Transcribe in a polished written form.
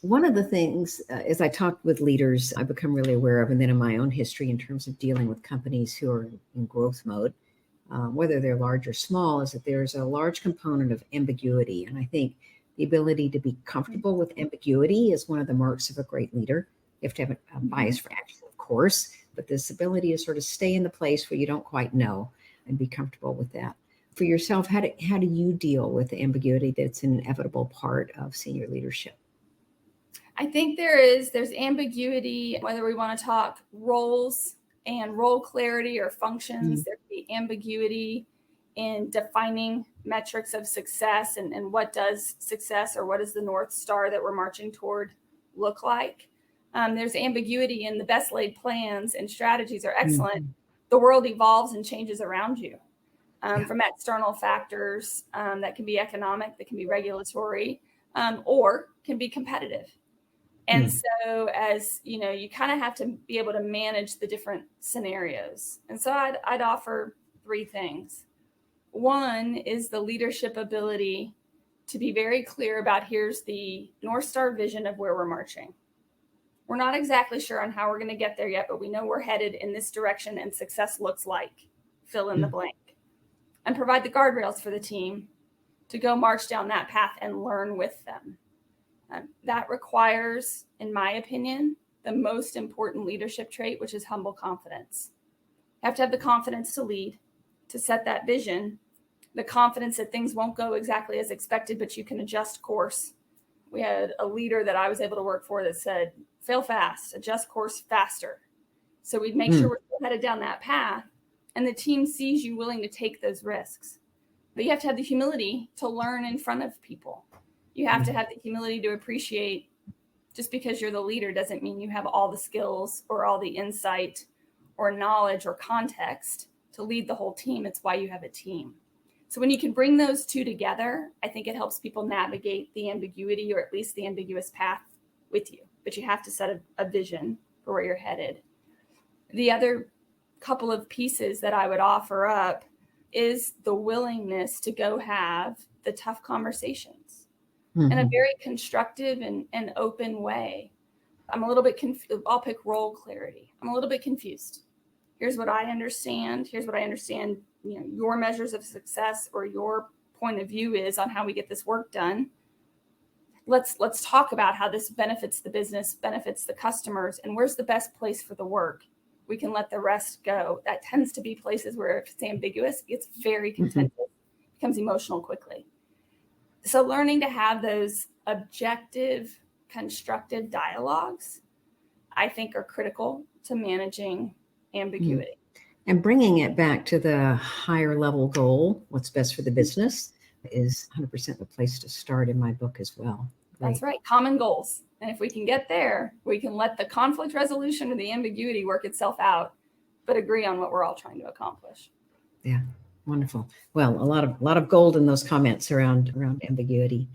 One of the things, as I talk with leaders, I become really aware of, and then in my own history in terms of dealing with companies who are in growth mode, whether they're large or small, is that there's a large component of ambiguity. And I think the ability to be comfortable with ambiguity is one of the marks of a great leader. You have to have a bias for action, of course, but this ability to sort of stay in the place where you don't quite know and be comfortable with that. For yourself, how do you deal with the ambiguity that's an inevitable part of senior leadership? I think there's ambiguity, whether we want to talk roles and role clarity or functions. There can be ambiguity in defining metrics of success and what does success or what is the North Star that we're marching toward look like. There's ambiguity in the best laid plans and strategies are excellent. The world evolves and changes around you from external factors that can be economic, that can be regulatory, or can be competitive. And so as you kind of have to be able to manage the different scenarios. And so I'd offer three things. One is the leadership ability to be very clear about here's the North Star vision of where we're marching. We're not exactly sure on how we're going to get there yet, but we know we're headed in this direction and success looks like fill in the blank. And provide the guardrails for the team to go march down that path and learn with them. That requires, in my opinion, the most important leadership trait, which is humble confidence. You have to have the confidence to lead, to set that vision, the confidence that things won't go exactly as expected, but you can adjust course. We had a leader that I was able to work for that said, fail fast, adjust course faster. So we'd make sure we're still headed down that path, and the team sees you willing to take those risks. But you have to have the humility to learn in front of people. You have to have the humility to appreciate just because you're the leader doesn't mean you have all the skills or all the insight or knowledge or context to lead the whole team. It's why you have a team. So when you can bring those two together, I think it helps people navigate the ambiguity or at least the ambiguous path with you. But you have to set a vision for where you're headed. The other couple of pieces that I would offer up is the willingness to go have the tough conversations. In a very constructive and open way. I'm a little bit confused. I'll pick role clarity. I'm a little bit confused. Here's what I understand. Here's what I understand, your measures of success or your point of view is on how we get this work done. Let's talk about how this benefits the business, benefits the customers, and where's the best place for the work. We can let the rest go. That tends to be places where if it's ambiguous, it gets very contentious, becomes emotional quickly. So learning to have those objective, constructive dialogues, I think are critical to managing ambiguity. And bringing it back to the higher level goal, what's best for the business, is 100% the place to start in my book as well. That's right. Common goals. And if we can get there, we can let the conflict resolution or the ambiguity work itself out, but agree on what we're all trying to accomplish. Yeah. Wonderful. Well, a lot of gold in those comments around ambiguity.